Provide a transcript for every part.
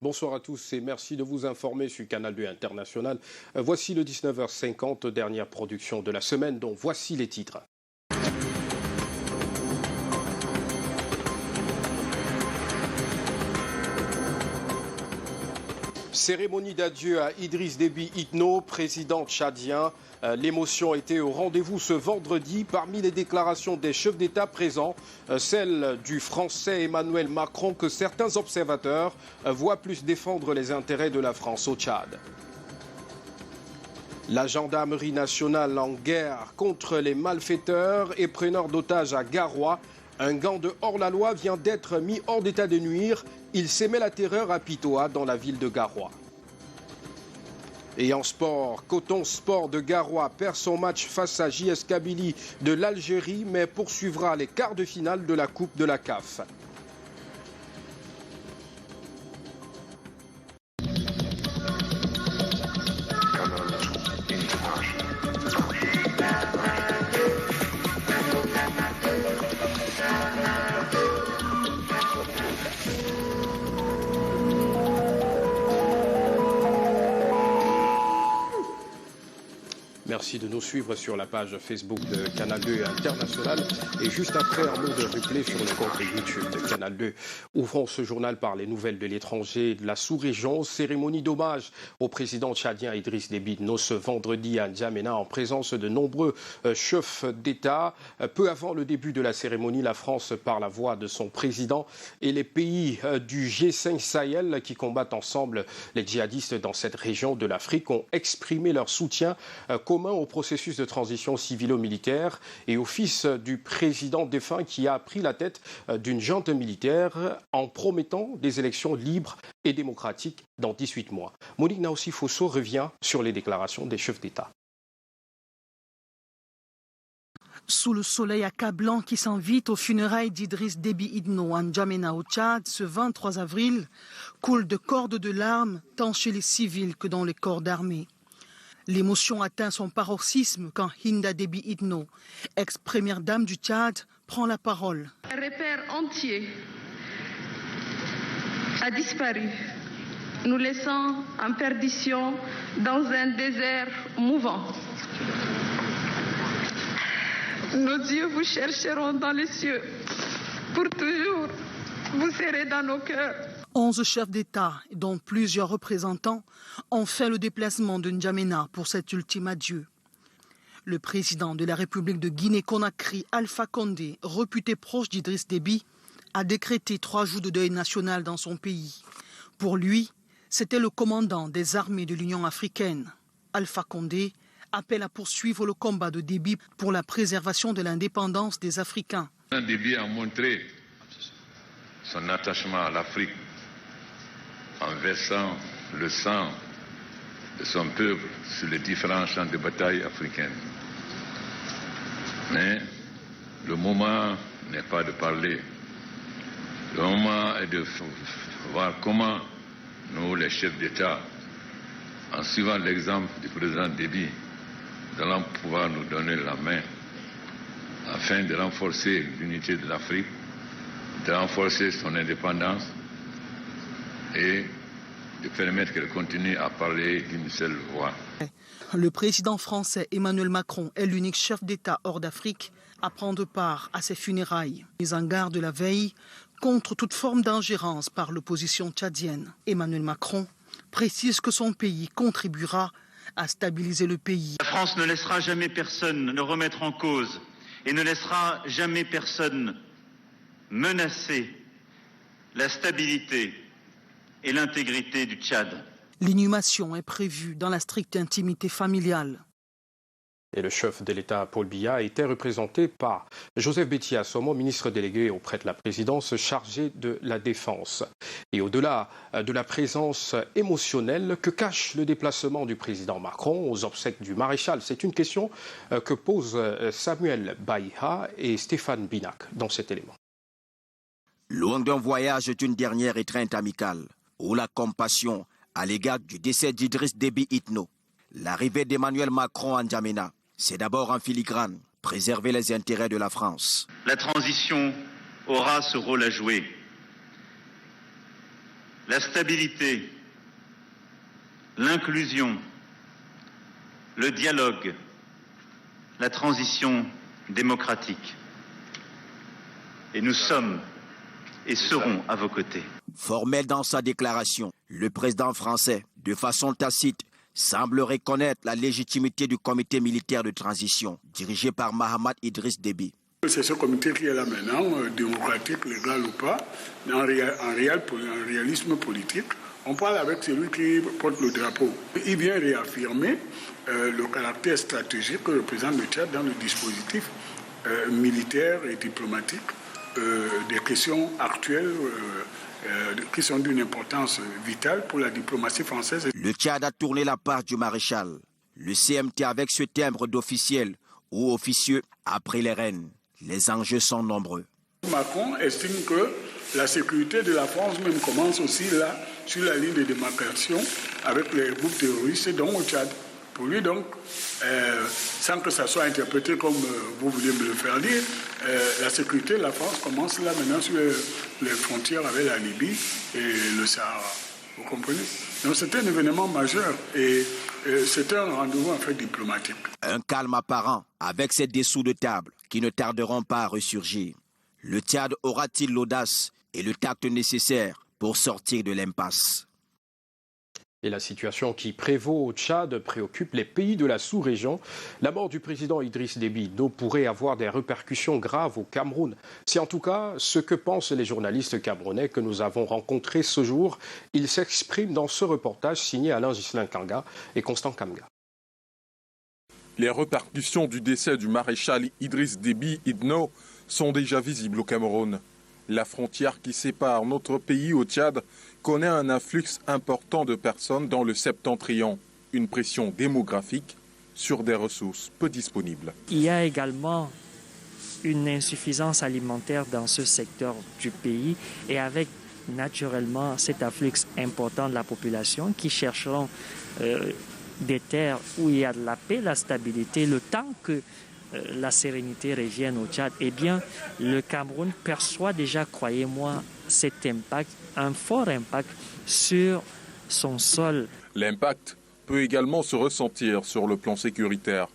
Bonsoir à tous et merci de vous informer sur Canal 2 International. Voici le 19h50, dernière production de la semaine, dont voici les titres. Cérémonie d'adieu à Idriss Déby Itno, président tchadien. L'émotion était au rendez-vous ce vendredi. Parmi les déclarations des chefs d'État présents, celle du Français Emmanuel Macron que certains observateurs voient plus défendre les intérêts de la France au Tchad. La gendarmerie nationale en guerre contre les malfaiteurs et preneurs d'otages à Garoua. Un gang de hors-la-loi vient d'être mis hors d'état de nuire. Il s'émet la terreur à Pitoa dans la ville de Garoua. Et en sport, Coton Sport de Garoua perd son match face à JS Kabylie de l'Algérie, mais poursuivra les quarts de finale de la Coupe de la CAF. Merci de nous suivre sur la page Facebook de Canal 2 International et juste après un mot de replay sur le compte YouTube de Canal 2. Ouvrons ce journal par les nouvelles de l'étranger et de la sous-région. Cérémonie d'hommage au président tchadien Idriss Déby Itno ce vendredi à N'Djamena en présence de nombreux chefs d'État. Peu avant le début de la cérémonie, la France, par la voix de son président, et les pays du G5 Sahel qui combattent ensemble les djihadistes dans cette région de l'Afrique ont exprimé leur soutien commun au processus de transition civilo-militaire et au fils du président défunt qui a pris la tête d'une junte militaire en promettant des élections libres et démocratiques dans 18 mois. Monique Naossi Fosso revient sur les déclarations des chefs d'État. Sous le soleil accablant qui s'invite aux funérailles d'Idriss Déby Itno à N'Djamena au Tchad ce 23 avril, coulent de cordes de larmes tant chez les civils que dans les corps d'armée. L'émotion atteint son paroxysme quand Hinda Déby Itno, ex-première dame du Tchad, prend la parole. Un repère entier a disparu, nous laissant en perdition dans un désert mouvant. Nos yeux vous chercheront dans les cieux. Pour toujours, vous serez dans nos cœurs. 11 chefs d'État, dont plusieurs représentants, ont fait le déplacement de N'Djamena pour cet ultime adieu. Le président de la République de Guinée-Conakry, Alpha Condé, réputé proche d'Idriss Déby, a décrété 3 jours de deuil national dans son pays. Pour lui, c'était le commandant des armées de l'Union africaine. Alpha Condé appelle à poursuivre le combat de Déby pour la préservation de l'indépendance des Africains. Déby a montré son attachement à l'Afrique en versant le sang de son peuple sur les différents champs de bataille africains. Mais le moment n'est pas de parler. Le moment est de voir comment nous, les chefs d'État, en suivant l'exemple du président Déby, nous allons pouvoir nous donner la main afin de renforcer l'unité de l'Afrique, de renforcer son indépendance et de permettre qu'elle continue à parler d'une seule voix. Le président français Emmanuel Macron est l'unique chef d'État hors d'Afrique à prendre part à ces funérailles. Mis en garde la veille contre toute forme d'ingérence par l'opposition tchadienne. Emmanuel Macron précise que son pays contribuera à stabiliser le pays. La France ne laissera jamais personne le remettre en cause et ne laissera jamais personne menacer la stabilité et l'intégrité du Tchad. L'inhumation est prévue dans la stricte intimité familiale. Et le chef de l'État, Paul Biya, était représenté par Joseph Betty Assomo, ministre délégué auprès de la présidence chargé de la Défense. Et au-delà de la présence émotionnelle, que cache le déplacement du président Macron aux obsèques du maréchal? C'est une question que posent Samuel Baïha et Stéphane Binac dans cet élément. Loin d'un voyage d'une dernière étreinte amicale, où la compassion à l'égard du décès d'Idriss Déby Itno, l'arrivée d'Emmanuel Macron à N'Djamena, c'est d'abord en filigrane, préserver les intérêts de la France. La transition aura ce rôle à jouer. la stabilité, l'inclusion, le dialogue, la transition démocratique. Et nous sommes et serons à vos côtés. Formel dans sa déclaration, le président français, de façon tacite, semble reconnaître la légitimité du comité militaire de transition, dirigé par Mahamat Idriss Déby. C'est ce comité qui est là maintenant, démocratique, légal ou pas, mais en réalisme politique. On parle avec celui qui porte le drapeau. Il vient réaffirmer le caractère stratégique que représente le Tchad dans le dispositif militaire et diplomatique des questions actuelles qui sont d'une importance vitale pour la diplomatie française. Le Tchad a tourné la page du maréchal. Le CMT avec ce timbre d'officiel ou officieux a pris les rênes. Les enjeux sont nombreux. Macron estime que la sécurité de la France même commence aussi là, sur la ligne de démarcation avec les groupes terroristes, donc au Tchad. Pour lui donc, sans que ça soit interprété comme vous voulez me le faire dire, la sécurité de la France commence là maintenant sur les frontières avec la Libye et le Sahara. Vous comprenez? Donc c'est un événement majeur et c'est un rendez-vous en fait diplomatique. Un calme apparent avec ces dessous de table qui ne tarderont pas à ressurgir. Le Tchad aura-t-il l'audace et le tact nécessaire pour sortir de l'impasse? Et la situation qui prévaut au Tchad préoccupe les pays de la sous-région. La mort du président Idriss Déby Itno pourrait avoir des répercussions graves au Cameroun. C'est en tout cas ce que pensent les journalistes camerounais que nous avons rencontrés ce jour. Ils s'expriment dans ce reportage signé Alain Ghislain Kanga et Constant Kamga. Les répercussions du décès du maréchal Idriss Déby Itno sont déjà visibles au Cameroun. La frontière qui sépare notre pays au Tchad connaît un afflux important de personnes dans le septentrion, une pression démographique sur des ressources peu disponibles. Il y a également une insuffisance alimentaire dans ce secteur du pays et avec naturellement cet afflux important de la population qui chercheront des terres où il y a de la paix, la stabilité, le temps que la sérénité revienne au Tchad, eh bien, le Cameroun perçoit déjà, croyez-moi, cet impact, un fort impact sur son sol. L'impact peut également se ressentir sur le plan sécuritaire.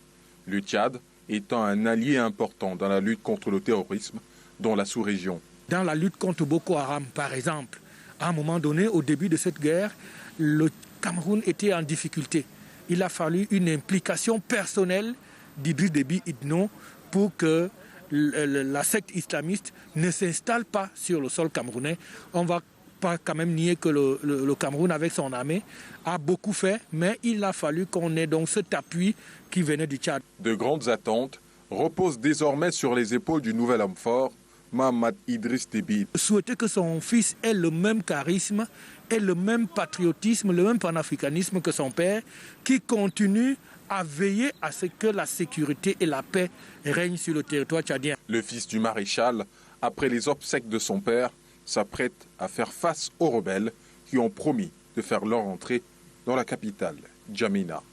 Le Tchad étant un allié important dans la lutte contre le terrorisme dans la sous-région. Dans la lutte contre Boko Haram, par exemple, à un moment donné, au début de cette guerre, le Cameroun était en difficulté. Il a fallu une implication personnelle d'Idriss Déby Itno pour que la secte islamiste ne s'installe pas sur le sol camerounais. On ne va pas quand même nier que le Cameroun, avec son armée, a beaucoup fait, mais il a fallu qu'on ait donc cet appui qui venait du Tchad. De grandes attentes reposent désormais sur les épaules du nouvel homme fort, Mahamat Idriss Déby. Souhaiter que son fils ait le même charisme, ait le même patriotisme, le même panafricanisme que son père, qui continue à veiller à ce que la sécurité et la paix règnent sur le territoire tchadien. Le fils du maréchal, après les obsèques de son père, s'apprête à faire face aux rebelles qui ont promis de faire leur entrée dans la capitale, N'Djamena.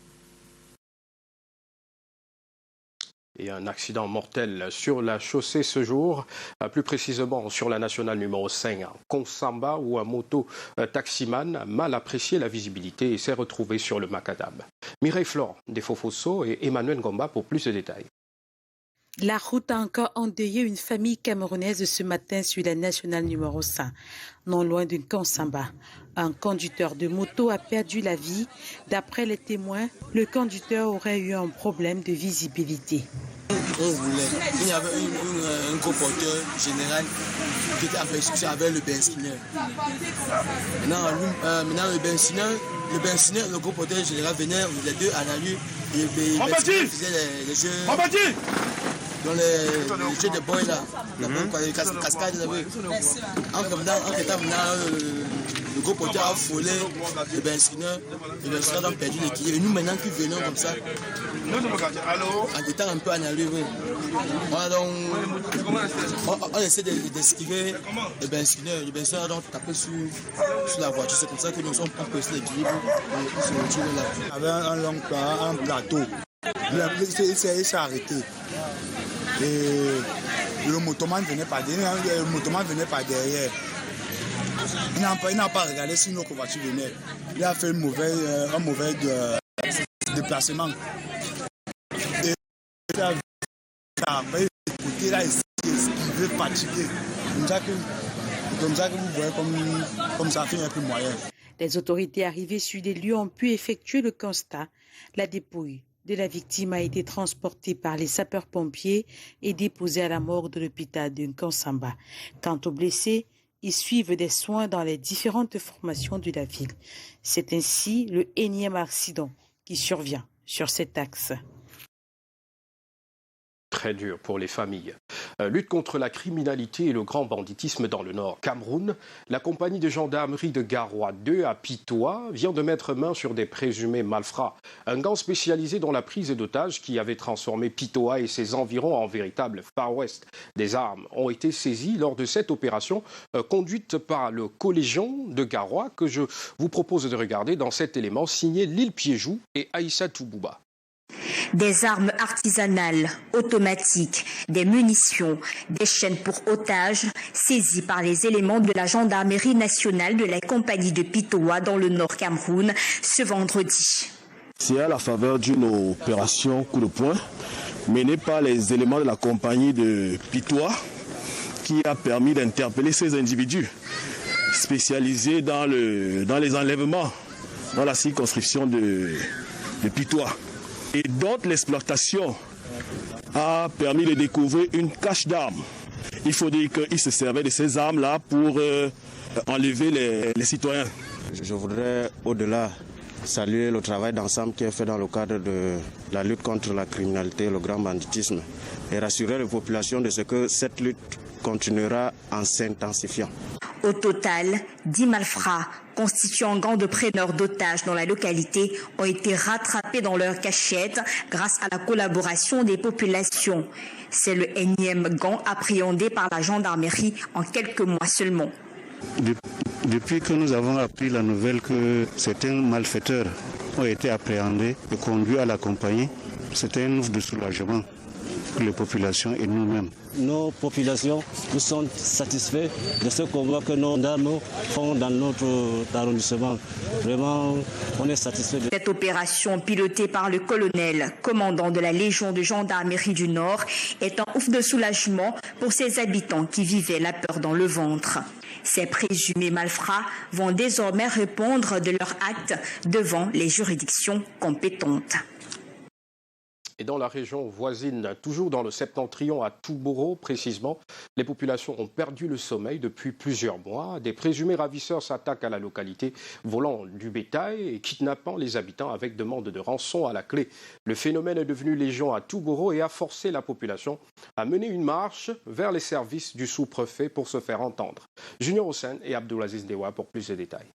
Et un accident mortel sur la chaussée ce jour, plus précisément sur la nationale numéro 5, Konsamba, où un moto-taximan mal apprécié la visibilité et s'est retrouvé sur le macadam. Mireille Flore, des Fofoso et Emmanuel Ngomba pour plus de détails. La route a encore endeuillé une famille camerounaise ce matin sur la nationale numéro 5, non loin d'une Konsamba. Un conducteur de moto a perdu la vie. D'après les témoins, le conducteur aurait eu un problème de visibilité. Il y avait un gros porteur général qui était en percussion avec le benzineur. Maintenant le benzineur, le gros porteur général venait les deux à la rue et il faisait les jeux. Dans les jeux de boy là, les cascades, en temps, le gros porteur a frôlé le benzineur a perdu l'équilibre. Et nous maintenant qui venons comme ça, en étant un peu en allure, on essaie d'esquiver le benzineur a donc tapé sur la voiture. C'est comme ça que nous sommes empêchés l'équilibre et on se retrouve là. Il y avait un long plan, un plateau. Il s'est arrêté. Et le motoman venait par derrière. Il n'a pas regardé si nos voitures venaient. Il a fait un mauvais déplacement. Et il a écouté là, il veut fatiguer. Comme ça que vous voyez comme ça fait un peu moyen. Les autorités arrivées sur les lieux ont pu effectuer le constat. La dépouille de la victime a été transportée par les sapeurs-pompiers et déposée à la morgue de l'hôpital de Nkansamba. Quant aux blessés, ils suivent des soins dans les différentes formations de la ville. C'est ainsi le énième accident qui survient sur cet axe. Très dur pour les familles. Lutte contre la criminalité et le grand banditisme dans le Nord Cameroun. La compagnie de gendarmerie de Garoua 2 à Pitoa vient de mettre main sur des présumés malfrats. Un gang spécialisé dans la prise d'otages qui avait transformé Pitoa et ses environs en véritable Far West. Des armes ont été saisies lors de cette opération conduite par le collégion de Garoua que je vous propose de regarder dans cet élément signé Lille Piéjou et Aïssa Toubouba. Des armes artisanales, automatiques, des munitions, des chaînes pour otages saisies par les éléments de la gendarmerie nationale de la compagnie de Pitoa dans le Nord Cameroun ce vendredi. C'est à la faveur d'une opération coup de poing menée par les éléments de la compagnie de Pitoa qui a permis d'interpeller ces individus spécialisés dans les enlèvements dans la circonscription de Pitoa. Et dont l'exploitation a permis de découvrir une cache d'armes. Il faut dire qu'ils se servaient de ces armes-là pour enlever les citoyens. Je voudrais, au-delà, saluer le travail d'ensemble qui est fait dans le cadre de la lutte contre la criminalité et le grand banditisme et rassurer les populations de ce que cette lutte continuera en s'intensifiant. Au total, 10 malfrats constituant un gang de preneurs d'otages dans la localité ont été rattrapés dans leur cachette grâce à la collaboration des populations. C'est le énième gang appréhendé par la gendarmerie en quelques mois seulement. Depuis que nous avons appris la nouvelle que certains malfaiteurs ont été appréhendés et conduits à la compagnie, c'était un ouf de soulagement pour les populations et nous-mêmes. Nos populations, nous sommes satisfaits de ce combat que nos gendarmes font dans notre arrondissement. Vraiment, on est satisfaits. Cette opération pilotée par le colonel, commandant de la Légion de gendarmerie du Nord, est un ouf de soulagement pour ces habitants qui vivaient la peur dans le ventre. Ces présumés malfrats vont désormais répondre de leurs actes devant les juridictions compétentes. Et dans la région voisine, toujours dans le septentrion à Touboro précisément, les populations ont perdu le sommeil depuis plusieurs mois. Des présumés ravisseurs s'attaquent à la localité, volant du bétail et kidnappant les habitants avec demande de rançon à la clé. Le phénomène est devenu légion à Touboro et a forcé la population à mener une marche vers les services du sous-préfet pour se faire entendre. Junior Hossein et Abdoulaziz Dewa pour plus de détails.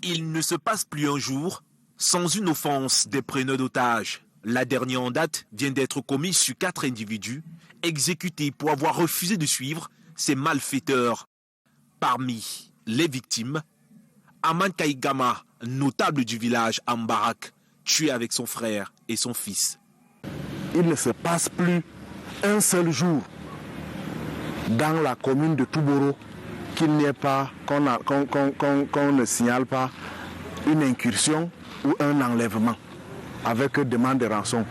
Il ne se passe plus un jour sans une offense des preneurs d'otages. La dernière en date vient d'être commise sur 4 individus exécutés pour avoir refusé de suivre ces malfaiteurs. Parmi les victimes, Aman Kaigama, notable du village Ambarak, tué avec son frère et son fils. Il ne se passe plus un seul jour dans la commune de Touboro qu'il n'y ait pas, qu'on ne signale pas une incursion ou un enlèvement avec demande de rançon.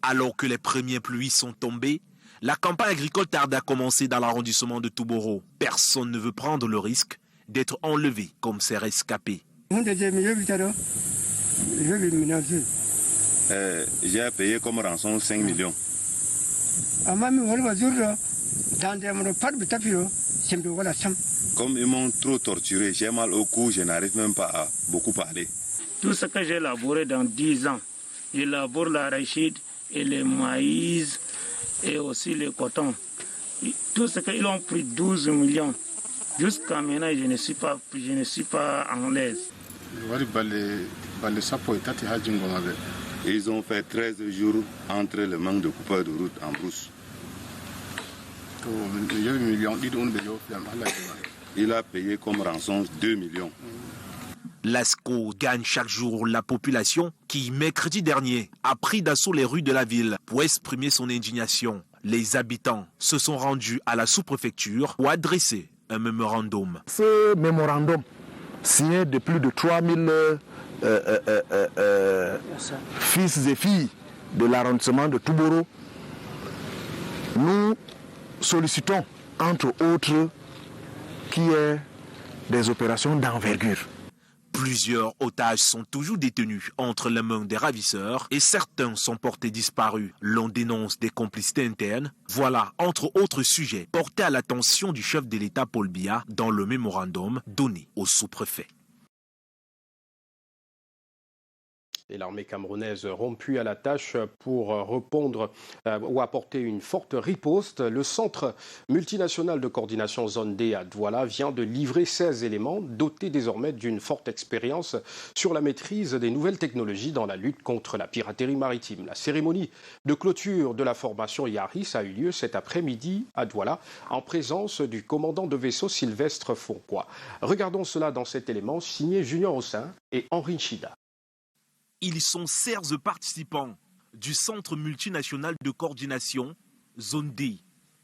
Alors que les premières pluies sont tombées, la campagne agricole tarde à commencer dans l'arrondissement de Touboro. Personne ne veut prendre le risque d'être enlevé comme ces rescapés. J'ai payé comme rançon 5 millions. Comme ils m'ont trop torturé, j'ai mal au cou, je n'arrive même pas à beaucoup parler. Tout ce que j'ai labouré dans 10 ans, je laboure l'arachide et le maïs et aussi le coton. Tout ce qu'ils ont pris 12 millions. Jusqu'à maintenant, je ne suis pas en l'aise. Ils ont fait 13 jours entre le manque de coupeurs de route en brousse. Il a payé comme rançon 2 millions. L'ASCO gagne chaque jour la population qui, mercredi dernier, a pris d'assaut les rues de la ville pour exprimer son indignation. Les habitants se sont rendus à la sous-préfecture pour adresser un mémorandum. Ce mémorandum, signé de plus de 3000 fils et filles de l'arrondissement de Touboro, nous sollicitons, entre autres, qu'il y ait des opérations d'envergure. Plusieurs otages sont toujours détenus entre les mains des ravisseurs et certains sont portés disparus. L'on dénonce des complicités internes. Voilà, entre autres sujets, portés à l'attention du chef de l'État Paul Biya dans le mémorandum donné au sous-préfet. Et l'armée camerounaise rompue à la tâche pour répondre ou apporter une forte riposte. Le Centre multinational de coordination Zone D à Douala vient de livrer 16 éléments dotés désormais d'une forte expérience sur la maîtrise des nouvelles technologies dans la lutte contre la piraterie maritime. La cérémonie de clôture de la formation Yaris a eu lieu cet après-midi à Douala en présence du commandant de vaisseau Sylvestre Fonquois. Regardons cela dans cet élément signé Junior Ossin et Henri Chida. Ils sont 16 participants du Centre multinational de coordination Zone D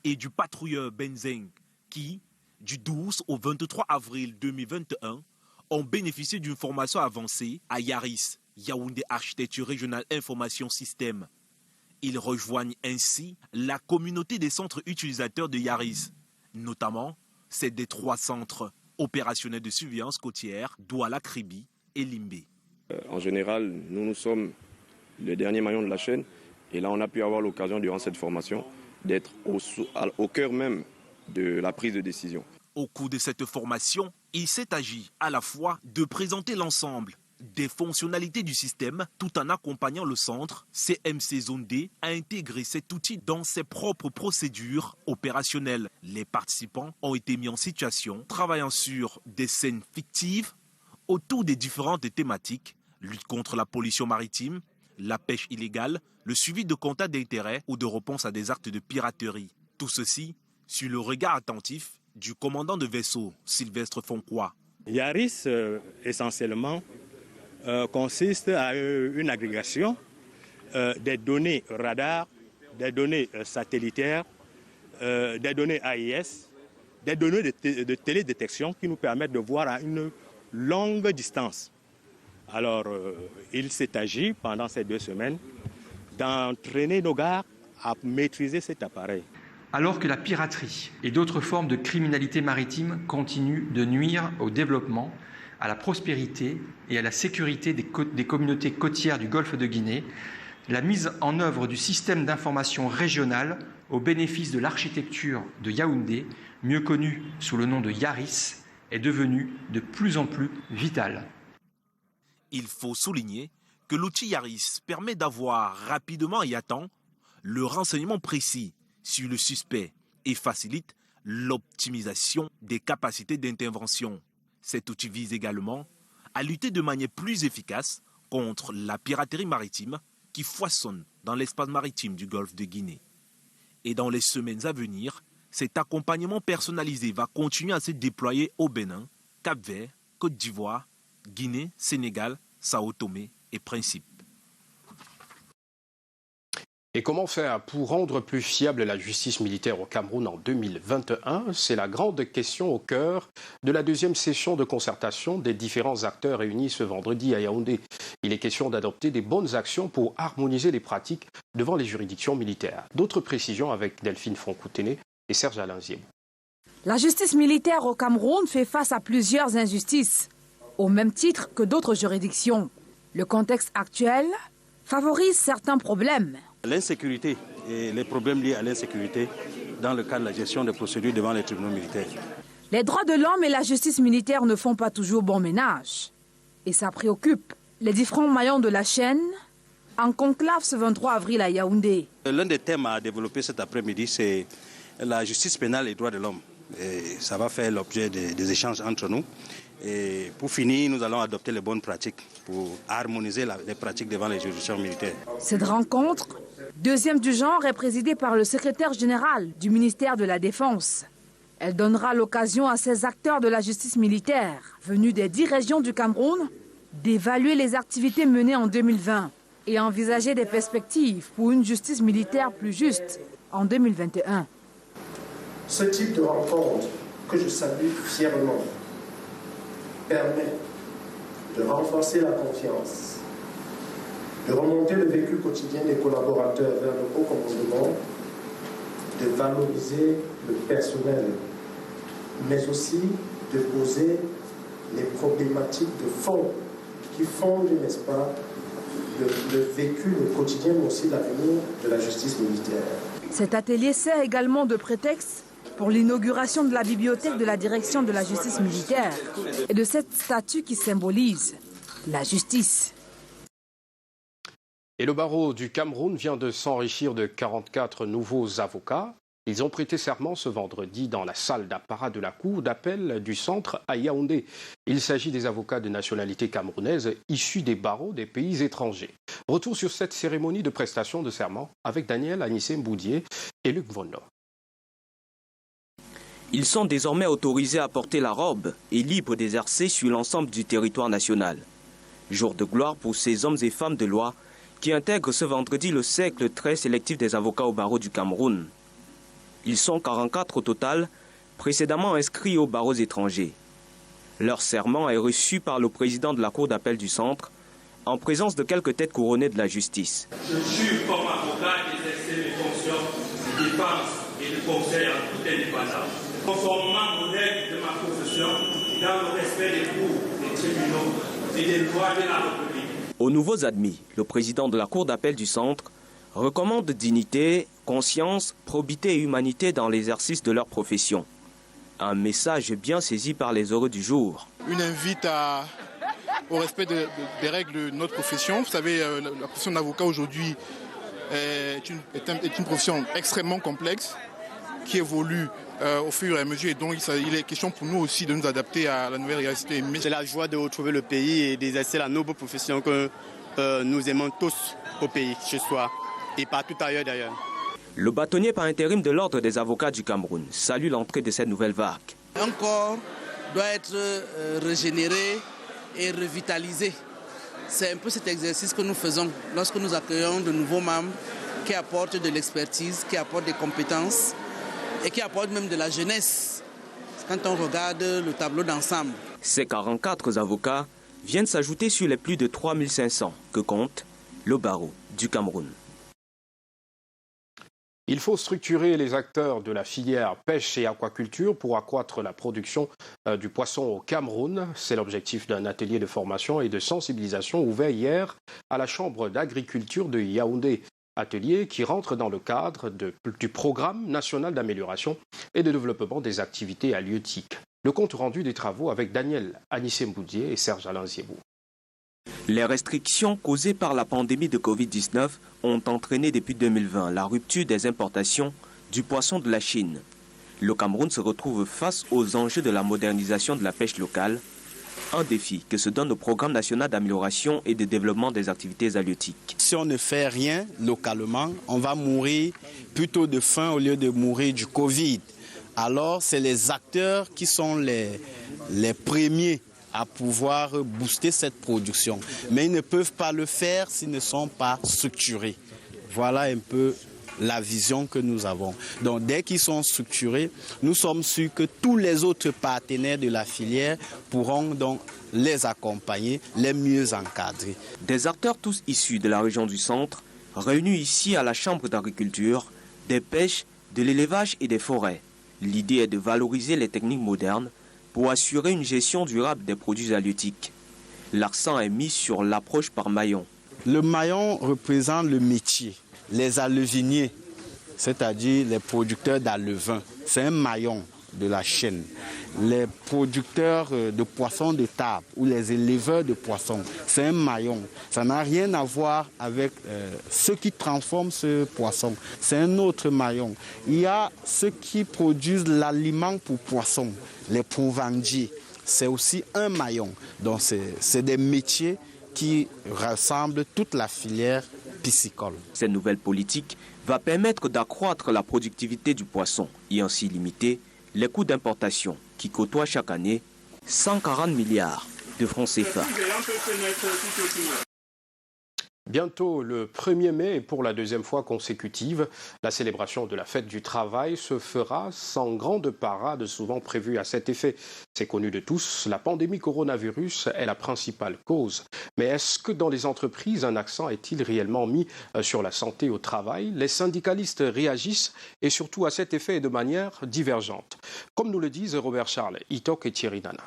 et du patrouilleur Benzeng qui, du 12 au 23 avril 2021, ont bénéficié d'une formation avancée à Yaris, Yaoundé Architecture Régionale Information Système. Ils rejoignent ainsi la communauté des centres utilisateurs de Yaris, notamment celle des 3 centres opérationnels de surveillance côtière, Douala, Kribi et Limbé. En général, nous sommes le dernier maillon de la chaîne et là on a pu avoir l'occasion durant cette formation d'être au cœur même de la prise de décision. Au cours de cette formation, il s'est agi à la fois de présenter l'ensemble des fonctionnalités du système tout en accompagnant le centre CMC Zone D à intégrer cet outil dans ses propres procédures opérationnelles. Les participants ont été mis en situation travaillant sur des scènes fictives autour des différentes thématiques, lutte contre la pollution maritime, la pêche illégale, le suivi de comptes d'intérêt ou de réponse à des actes de piraterie. Tout ceci sur le regard attentif du commandant de vaisseau, Sylvestre Fonquois. Yaris, essentiellement, consiste à une agrégation des données radar, des données satellitaires, des données AIS, des données de télédétection qui nous permettent de voir à une longue distance. Alors, il s'est agi pendant ces 2 semaines d'entraîner nos gars à maîtriser cet appareil. Alors que la piraterie et d'autres formes de criminalité maritime continuent de nuire au développement, à la prospérité et à la sécurité des communautés côtières du golfe de Guinée, la mise en œuvre du système d'information régional au bénéfice de l'architecture de Yaoundé, mieux connue sous le nom de Yaris, est devenue de plus en plus vitale. Il faut souligner que l'outil Yaris permet d'avoir rapidement et à temps le renseignement précis sur le suspect et facilite l'optimisation des capacités d'intervention. Cet outil vise également à lutter de manière plus efficace contre la piraterie maritime qui foisonne dans l'espace maritime du golfe de Guinée. Et dans les semaines à venir, cet accompagnement personnalisé va continuer à se déployer au Bénin, Cap-Vert, Côte d'Ivoire, Guinée, Sénégal, Sao Tomé et Principe. Et comment faire pour rendre plus fiable la justice militaire au Cameroun en 2021 ? C'est la grande question au cœur de la 2e session de concertation des différents acteurs réunis ce vendredi à Yaoundé. Il est question d'adopter des bonnes actions pour harmoniser les pratiques devant les juridictions militaires. D'autres précisions avec Delphine Foncoutene et Serge Alain-Ziebou. La justice militaire au Cameroun fait face à plusieurs injustices, au même titre que d'autres juridictions. Le contexte actuel favorise certains problèmes. L'insécurité et les problèmes liés à l'insécurité dans le cadre de la gestion des procédures devant les tribunaux militaires. Les droits de l'homme et la justice militaire ne font pas toujours bon ménage. Et ça préoccupe les différents maillons de la chaîne en conclave ce 23 avril à Yaoundé. L'un des thèmes à développer cet après-midi, c'est la justice pénale et les droits de l'homme. Et ça va faire l'objet des échanges entre nous. Et pour finir, nous allons adopter les bonnes pratiques pour harmoniser les pratiques devant les juridictions militaires. Cette rencontre, 2e du genre, est présidée par le secrétaire général du ministère de la Défense. Elle donnera l'occasion à ces acteurs de la justice militaire, venus des 10 régions du Cameroun, d'évaluer les activités menées en 2020 et envisager des perspectives pour une justice militaire plus juste en 2021. Ce type de rencontre que je salue fièrement, permet de renforcer la confiance, de remonter le vécu quotidien des collaborateurs vers le haut commandement, de valoriser le personnel, mais aussi de poser les problématiques de fond qui fondent, n'est-ce pas, le vécu, le quotidien, mais aussi l'avenir de la justice militaire. Cet atelier sert également de prétexte pour l'inauguration de la bibliothèque de la direction de la justice militaire et de cette statue qui symbolise la justice. Et le barreau du Cameroun vient de s'enrichir de 44 nouveaux avocats. Ils ont prêté serment ce vendredi dans la salle d'apparat de la cour d'appel du centre à Yaoundé. Il s'agit des avocats de nationalité camerounaise issus des barreaux des pays étrangers. Retour sur cette cérémonie de prestation de serment avec Daniel Anissé-Mboudié et Luc Vono. Ils sont désormais autorisés à porter la robe et libres d'exercer sur l'ensemble du territoire national. Jour de gloire pour ces hommes et femmes de loi qui intègrent ce vendredi le cercle très sélectif des avocats au barreau du Cameroun. Ils sont 44 au total, précédemment inscrits aux barreaux étrangers. Leur serment est reçu par le président de la cour d'appel du centre, en présence de quelques têtes couronnées de la justice. Je jure comme avocat d'exercer mes fonctions de défense et de conseil en toute indépendance, conformément aux règles de ma profession et dans le respect des cours, des tribunaux et des lois de la République. Aux nouveaux admis, le président de la cour d'appel du centre recommande dignité, conscience, probité et humanité dans l'exercice de leur profession. Un message bien saisi par les heureux du jour. Une invite au respect des règles de notre profession. Vous savez, la profession d'avocat aujourd'hui est une profession extrêmement complexe qui évolue au fur et à mesure et donc il est question pour nous aussi de nous adapter à la nouvelle réalité. C'est la joie de retrouver le pays et d'exercer la noble profession que nous aimons tous au pays, chez soi et partout ailleurs d'ailleurs. Le bâtonnier par intérim de l'Ordre des avocats du Cameroun salue l'entrée de cette nouvelle vague. Un corps doit être régénéré et revitalisé. C'est un peu cet exercice que nous faisons lorsque nous accueillons de nouveaux membres qui apportent de l'expertise, qui apportent des compétences et qui apportent même de la jeunesse quand on regarde le tableau d'ensemble. Ces 44 avocats viennent s'ajouter sur les plus de 3500 que compte le barreau du Cameroun. Il faut structurer les acteurs de la filière pêche et aquaculture pour accroître la production du poisson au Cameroun. C'est l'objectif d'un atelier de formation et de sensibilisation ouvert hier à la Chambre d'agriculture de Yaoundé. Atelier qui rentre dans le cadre du programme national d'amélioration et de développement des activités halieutiques. Le compte rendu des travaux avec Daniel Anissé-Mboudié et Serge Alain Ziebou. Les restrictions causées par la pandémie de Covid-19 ont entraîné depuis 2020 la rupture des importations du poisson de la Chine. Le Cameroun se retrouve face aux enjeux de la modernisation de la pêche locale, un défi que se donne le Programme national d'amélioration et de développement des activités halieutiques. Si on ne fait rien localement, on va mourir plutôt de faim au lieu de mourir du Covid. Alors c'est les acteurs qui sont les premiers à pouvoir booster cette production. Mais ils ne peuvent pas le faire s'ils ne sont pas structurés. Voilà un peu la vision que nous avons. Donc dès qu'ils sont structurés, nous sommes sûrs que tous les autres partenaires de la filière pourront donc les accompagner, les mieux encadrer. Des acteurs tous issus de la région du centre, réunis ici à la Chambre d'agriculture, des pêches, de l'élevage et des forêts. L'idée est de valoriser les techniques modernes pour assurer une gestion durable des produits halieutiques. L'accent est mis sur l'approche par maillon. Le maillon représente le métier. Les aleviniers, c'est-à-dire les producteurs d'alevins, c'est un maillon de la chaîne. Les producteurs de poissons de table ou les éleveurs de poissons, c'est un maillon. Ça n'a rien à voir avec ceux qui transforment ce poisson. C'est un autre maillon. Il y a ceux qui produisent l'aliment pour poissons, les provendiers. C'est aussi un maillon. Donc c'est des métiers qui rassemblent toute la filière piscicole. Cette nouvelle politique va permettre d'accroître la productivité du poisson et ainsi limiter les coûts d'importation qui côtoient chaque année 140 milliards de francs CFA. Bientôt le 1er mai et pour la deuxième fois consécutive, la célébration de la fête du travail se fera sans grande parade souvent prévue à cet effet. C'est connu de tous, la pandémie coronavirus est la principale cause. Mais est-ce que dans les entreprises, un accent est-il réellement mis sur la santé au travail? Les syndicalistes réagissent et surtout à cet effet de manière divergente. Comme nous le disent Robert Charles, Itok et Thierry Nana.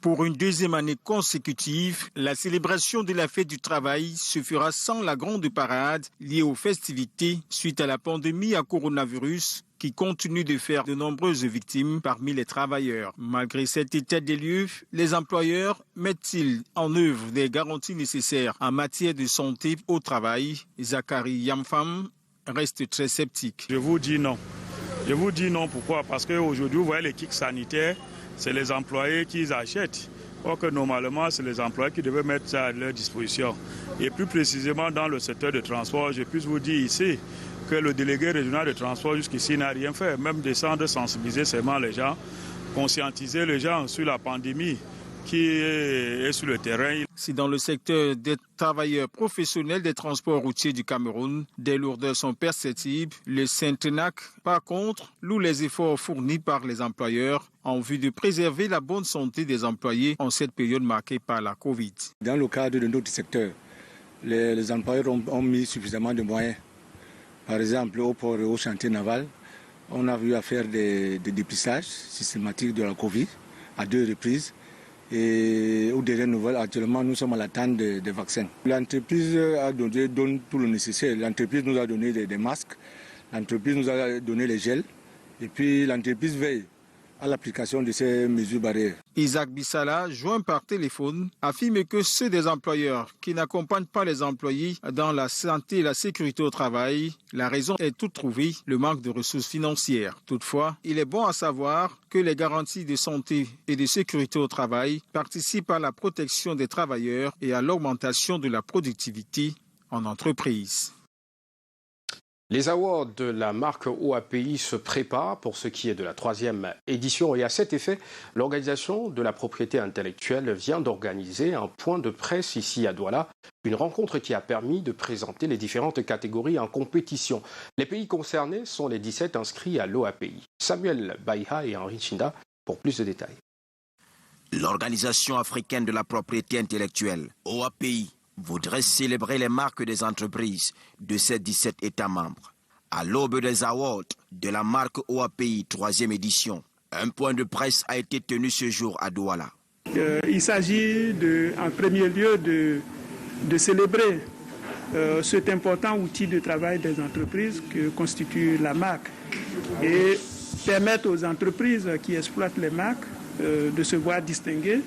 Pour une deuxième année consécutive, la célébration de la fête du travail se fera sans la grande parade liée aux festivités suite à la pandémie à coronavirus qui continue de faire de nombreuses victimes parmi les travailleurs. Malgré cet état des lieux, les employeurs mettent-ils en œuvre des garanties nécessaires en matière de santé au travail? Zachary Yamfam reste très sceptique. Je vous dis non. Je vous dis non, pourquoi? Parce qu'aujourd'hui, vous voyez les kits sanitaires, c'est les employés qui les achètent. Or que normalement, c'est les employés qui devaient mettre ça à leur disposition. Et plus précisément dans le secteur de transport, je puisse vous dire ici que le délégué régional de transport jusqu'ici n'a rien fait. Même descendre, sensibiliser seulement les gens, conscientiser les gens sur la pandémie qui est sur le terrain. Si dans le secteur des travailleurs professionnels des transports routiers du Cameroun, des lourdeurs sont perceptibles, le Syntenac, par contre, loue les efforts fournis par les employeurs en vue de préserver la bonne santé des employés en cette période marquée par la Covid. Dans le cadre de notre secteur, les employeurs ont mis suffisamment de moyens. Par exemple, au port et au chantier naval, on a eu à faire des dépistages systématiques de la Covid à 2 reprises. Et aux dernières nouvelles, actuellement, nous sommes à l'attente des vaccins. L'entreprise donne tout le nécessaire. L'entreprise nous a donné des masques, l'entreprise nous a donné les gels, et puis l'entreprise veille à l'application de ces mesures barrières. Isaac Bissala, joint par téléphone, affirme que ceux des employeurs qui n'accompagnent pas les employés dans la santé et la sécurité au travail, la raison est toute trouvée, le manque de ressources financières. Toutefois, il est bon à savoir que les garanties de santé et de sécurité au travail participent à la protection des travailleurs et à l'augmentation de la productivité en entreprise. Les awards de la marque OAPI se préparent pour ce qui est de la 3e édition et à cet effet, l'organisation de la propriété intellectuelle vient d'organiser un point de presse ici à Douala, une rencontre qui a permis de présenter les différentes catégories en compétition. Les pays concernés sont les 17 inscrits à l'OAPI. Samuel Baïha et Henri Chinda pour plus de détails. L'Organisation africaine de la propriété intellectuelle, OAPI, voudrait célébrer les marques des entreprises de ces 17 États membres. À l'aube des awards de la marque OAPI 3e édition, un point de presse a été tenu ce jour à Douala. Il s'agit en premier lieu de célébrer cet important outil de travail des entreprises que constitue la marque et permettre aux entreprises qui exploitent les marques de se voir distinguées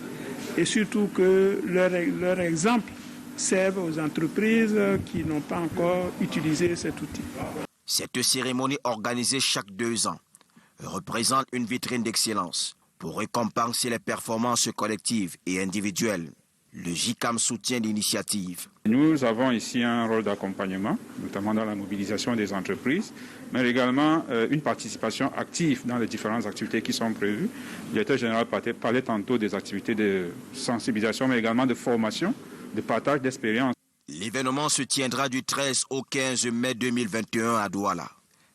et surtout que leur exemple servent aux entreprises qui n'ont pas encore utilisé cet outil. Cette cérémonie organisée chaque 2 ans représente une vitrine d'excellence pour récompenser les performances collectives et individuelles. Le JICAM soutient l'initiative. Nous avons ici un rôle d'accompagnement, notamment dans la mobilisation des entreprises, mais également une participation active dans les différentes activités qui sont prévues. Le directeur général parlait tantôt des activités de sensibilisation, mais également de formation, de partage d'expérience. L'événement se tiendra du 13 au 15 mai 2021 à Douala.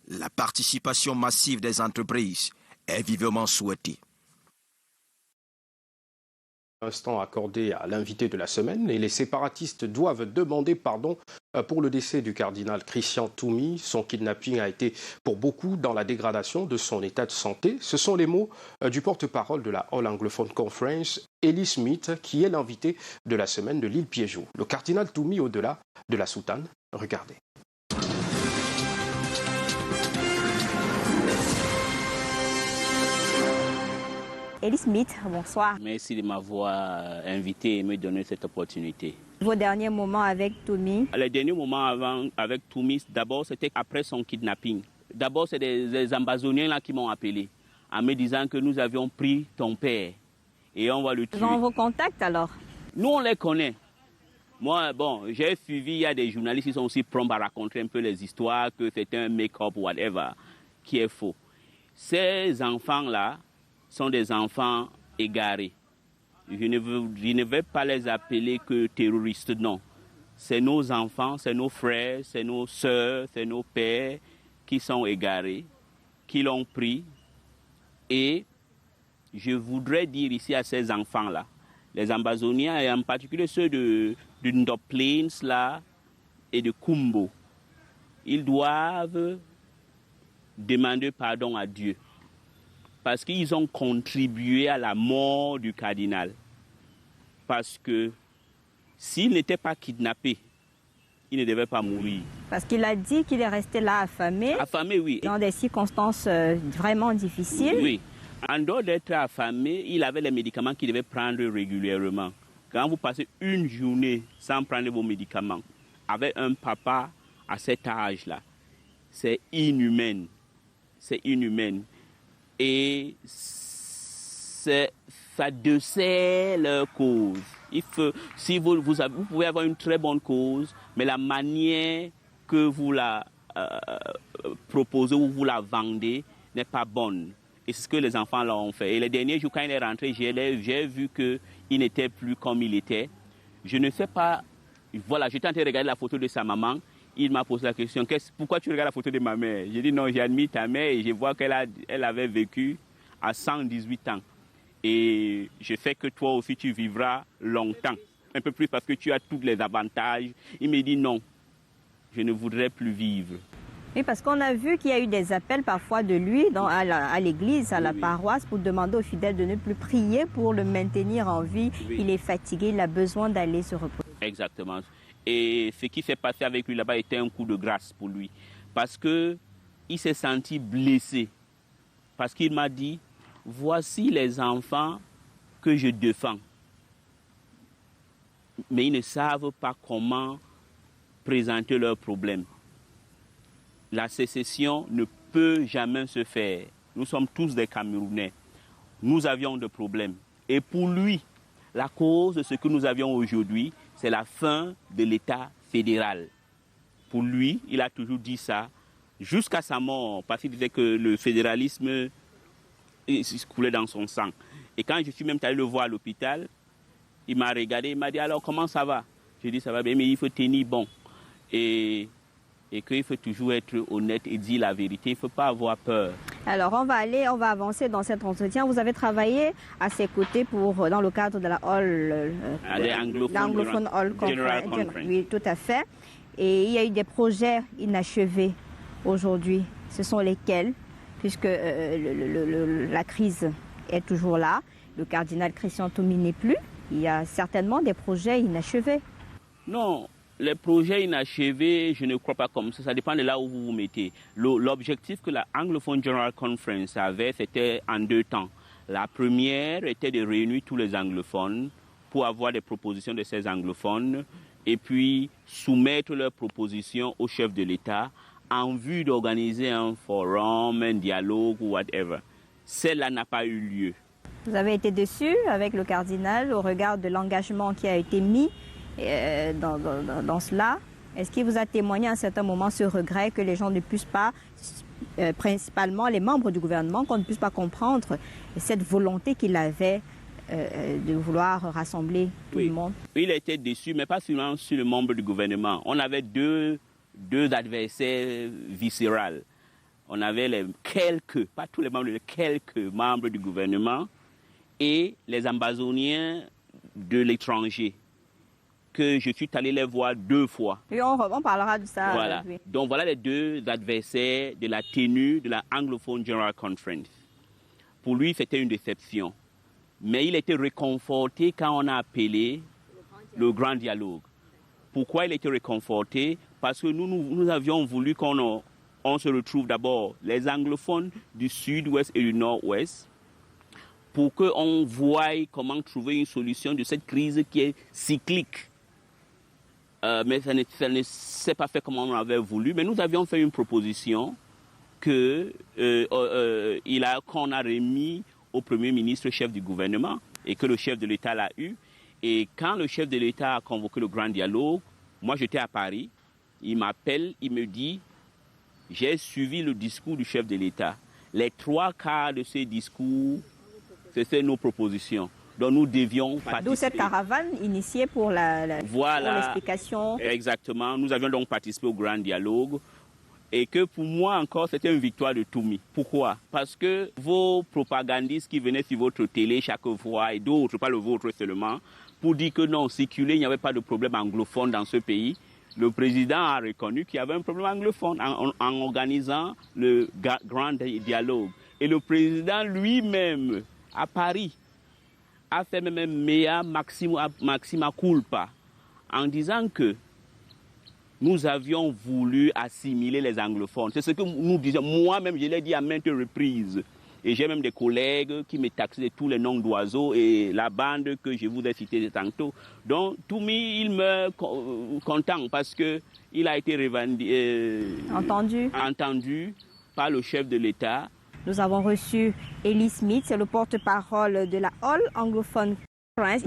La participation massive des entreprises est vivement souhaitée. Instant accordé à l'invité de la semaine et les séparatistes doivent demander pardon pour le décès du cardinal Christian Toumi. Son kidnapping a été pour beaucoup dans la dégradation de son état de santé. Ce sont les mots du porte-parole de la All Anglophone Conference, Eli Smith, qui est l'invité de la semaine de l'île Piégeau. Le cardinal Toumi au-delà de la soutane. Regardez. Eli Smith, bonsoir. Merci de m'avoir invité et me donner cette opportunité. Vos derniers moments avec Toumi? Les derniers moments avec Toumi, d'abord c'était après son kidnapping. D'abord c'est des Amazoniens là qui m'ont appelé en me disant que nous avions pris ton père et on va le tuer. Ils ont vos contacts alors? Nous on les connaît. Moi, bon, j'ai suivi, il y a des journalistes qui sont aussi prompts à raconter un peu les histoires, que c'est un make-up ou whatever, qui est faux. Ces enfants-là sont des enfants égarés. Je ne vais pas les appeler que terroristes, non. c'est nos enfants, c'est nos frères, c'est nos sœurs, c'est nos pères qui sont égarés, qui l'ont pris. Et je voudrais dire ici à ces enfants-là, les Ambazoniens, et en particulier ceux de Ndop Plains là, et de Kumbo, ils doivent demander pardon à Dieu parce qu'ils ont contribué à la mort du cardinal. Parce que s'il n'était pas kidnappé, il ne devait pas mourir. Parce qu'il a dit qu'il est resté là affamé. Affamé, oui. Dans des circonstances vraiment difficiles. Oui. En dehors d'être affamé, il avait les médicaments qu'il devait prendre régulièrement. Quand vous passez une journée sans prendre vos médicaments, avec un papa à cet âge-là, c'est inhumain. C'est inhumain. Et ça dessert leur cause. Si vous pouvez avoir une très bonne cause, mais la manière que vous la proposez ou vous la vendez n'est pas bonne. Et c'est ce que les enfants là ont fait. Et les derniers jours, quand il est rentré, j'ai vu qu'il n'était plus comme il était. Je ne sais pas. Voilà, j'étais en train de regarder la photo de sa maman. Il m'a posé la question, pourquoi tu regardes la photo de ma mère? J'ai dit non, j'ai admis ta mère et je vois qu'elle avait vécu à 118 ans. Et je sais que toi aussi tu vivras longtemps, un peu plus parce que tu as tous les avantages. Il me dit non, je ne voudrais plus vivre. Oui, parce qu'on a vu qu'il y a eu des appels parfois de lui à l'église, à la paroisse, pour demander aux fidèles de ne plus prier pour le maintenir en vie. Oui. Il est fatigué, il a besoin d'aller se reposer. Exactement. Et ce qui s'est passé avec lui là-bas était un coup de grâce pour lui. Parce qu'il s'est senti blessé. Parce qu'il m'a dit, voici les enfants que je défends. Mais ils ne savent pas comment présenter leurs problèmes. La sécession ne peut jamais se faire. Nous sommes tous des Camerounais. Nous avions des problèmes. Et pour lui, la cause de ce que nous avions aujourd'hui, c'est la fin de l'État fédéral. Pour lui, il a toujours dit ça, jusqu'à sa mort, parce qu'il disait que le fédéralisme coulait dans son sang. Et quand je suis même allé le voir à l'hôpital, il m'a regardé, il m'a dit, alors comment ça va? J'ai dit, ça va bien, mais il faut tenir bon. Et qu'il faut toujours être honnête et dire la vérité, il ne faut pas avoir peur. Alors on va avancer dans cet entretien. Vous avez travaillé à ses côtés dans le cadre de la Anglophone Hall Conference. Oui, tout à fait. Et il y a eu des projets inachevés aujourd'hui. Ce sont lesquels? Puisque la crise est toujours là, le cardinal Christian Thomi n'est plus. Il y a certainement des projets inachevés. Non. Les projets inachevés, je ne crois pas comme ça. Ça dépend de là où vous vous mettez. L'objectif que la Anglophone General Conference avait, c'était en deux temps. La première était de réunir tous les anglophones pour avoir des propositions de ces anglophones et puis soumettre leurs propositions au chef de l'État en vue d'organiser un forum, un dialogue ou whatever. Celle-là n'a pas eu lieu. Vous avez été déçu avec le cardinal au regard de l'engagement qui a été mis dans cela. Est-ce qu'il vous a témoigné à un certain moment ce regret que les gens ne puissent pas, principalement les membres du gouvernement, qu'on ne puisse pas comprendre cette volonté qu'il avait de vouloir rassembler tout le monde? Il a été déçu, mais pas seulement sur le membre du gouvernement. On avait deux adversaires viscérales. On avait pas tous les membres, quelques membres du gouvernement et les Ambazoniens de l'étranger, que je suis allé les voir 2 fois. Et on parlera de ça. Voilà. Oui. Donc voilà les deux adversaires de la tenue de la Anglophone General Conference. Pour lui, c'était une déception. Mais il était réconforté quand on a appelé le grand dialogue. Pourquoi il était réconforté? Parce que nous avions voulu qu'on se retrouve d'abord les anglophones du sud-ouest et du nord-ouest pour qu'on voie comment trouver une solution de cette crise qui est cyclique. Mais ça ne s'est pas fait comme on avait voulu. Mais nous avions fait une proposition qu'on a remis au Premier ministre, chef du gouvernement, et que le chef de l'État l'a eu. Et quand le chef de l'État a convoqué le grand dialogue, moi j'étais à Paris, il m'appelle, il me dit, j'ai suivi le discours du chef de l'État. Les 3 quarts de ces discours, c'était nos propositions. dont nous devions participer. D'où cette caravane initiée pour l'explication. Exactement. Nous avions donc participé au grand dialogue. Et que pour moi encore, c'était une victoire de Toumi. Pourquoi? Parce que vos propagandistes qui venaient sur votre télé chaque fois, et d'autres, pas le vôtre seulement, pour dire que non, circuler, il n'y avait pas de problème anglophone dans ce pays. Le président a reconnu qu'il y avait un problème anglophone en organisant le grand dialogue. Et le président lui-même, à Paris, a fait même un mea maxima culpa en disant que nous avions voulu assimiler les anglophones. C'est ce que nous disions. Moi-même, je l'ai dit à maintes reprises. Et j'ai même des collègues qui me taxaient de tous les noms d'oiseaux et la bande que je vous ai citée tantôt. Donc, Toumi, il me content parce qu'il a été entendu par le chef de l'État. Nous avons reçu Eli Smith, c'est le porte-parole de la All Anglophone.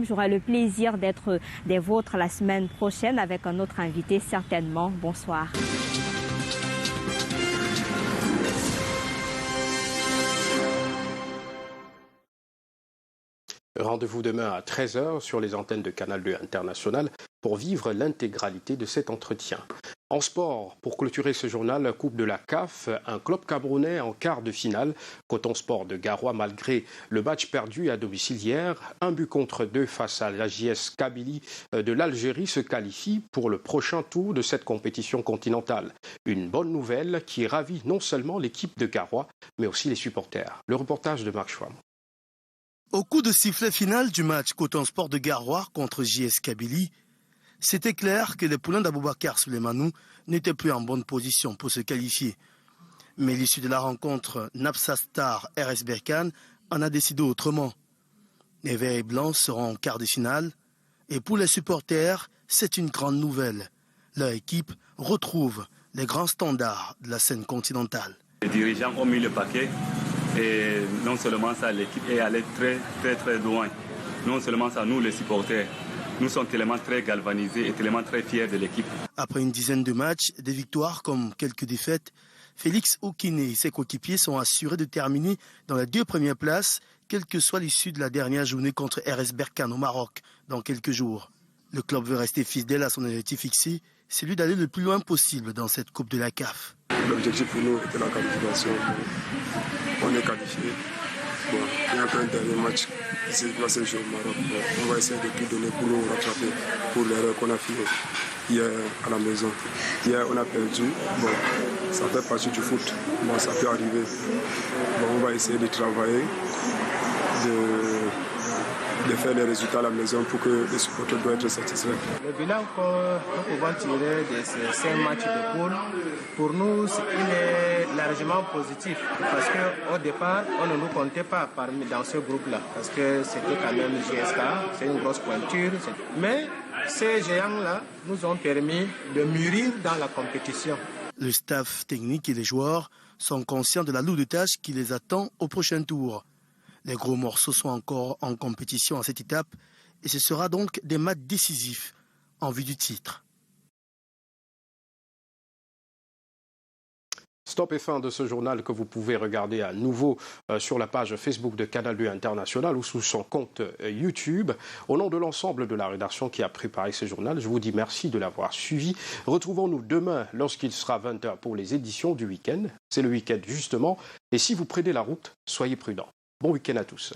J'aurai le plaisir d'être des vôtres la semaine prochaine avec un autre invité certainement. Bonsoir. Rendez-vous demain à 13h sur les antennes de Canal 2 International pour vivre l'intégralité de cet entretien. En sport, pour clôturer ce journal, Coupe de la CAF, un club camerounais en quart de finale. Coton Sport de Garoua, malgré le match perdu à domicile hier, 1-2 face à l'AJS Kabylie de l'Algérie, se qualifie pour le prochain tour de cette compétition continentale. Une bonne nouvelle qui ravit non seulement l'équipe de Garoua, mais aussi les supporters. Le reportage de Marc Chouam. Au coup de sifflet final du match Coton Sport de Garoua contre JS Kabylie, c'était clair que les poulains d'Aboubacar Souleymanou n'étaient plus en bonne position pour se qualifier. Mais l'issue de la rencontre Napsa Star RS Berkane en a décidé autrement. Les Verts et Blancs seront en quart de finale et pour les supporters, c'est une grande nouvelle. Leur équipe retrouve les grands standards de la scène continentale. Les dirigeants ont mis le paquet et non seulement ça, l'équipe est allée très loin. Non seulement ça, nous les supporters. Nous sommes tellement très galvanisés et tellement très fiers de l'équipe. Après une dizaine de matchs, des victoires comme quelques défaites, Félix Okine et ses coéquipiers sont assurés de terminer dans les 2 premières places, quelle que soit l'issue de la dernière journée contre RS Berkane au Maroc dans quelques jours. Le club veut rester fidèle à son objectif fixé, celui d'aller le plus loin possible dans cette Coupe de la CAF. L'objectif pour nous était la qualification. On est qualifié. Bon, il y a encore un dernier match qui s'est passé au Maroc. Bon, on va essayer de tout donner pour nous rattraper pour l'erreur qu'on a fait hier à la maison. Hier, on a perdu. Bon, ça fait partie du foot. Bon, ça peut arriver. Bon, on va essayer de travailler, de faire les résultats à la maison pour que les supporters doivent être satisfaits. Le bilan que nous pouvons tirer de ces 5 matchs de poule, pour nous, il est largement positif. Parce qu'au départ, on ne nous comptait pas dans ce groupe-là. Parce que c'était quand même GSK, c'est une grosse pointure. Mais ces géants-là nous ont permis de mûrir dans la compétition. Le staff technique et les joueurs sont conscients de la lourde tâche qui les attend au prochain tour. Les gros morceaux sont encore en compétition à cette étape et ce sera donc des matchs décisifs en vue du titre. Stop et fin de ce journal que vous pouvez regarder à nouveau sur la page Facebook de Canal 2 International ou sous son compte YouTube. Au nom de l'ensemble de la rédaction qui a préparé ce journal, je vous dis merci de l'avoir suivi. Retrouvons-nous demain lorsqu'il sera 20h pour les éditions du week-end. C'est le week-end justement. Et si vous prenez la route, soyez prudents. Bon week-end à tous.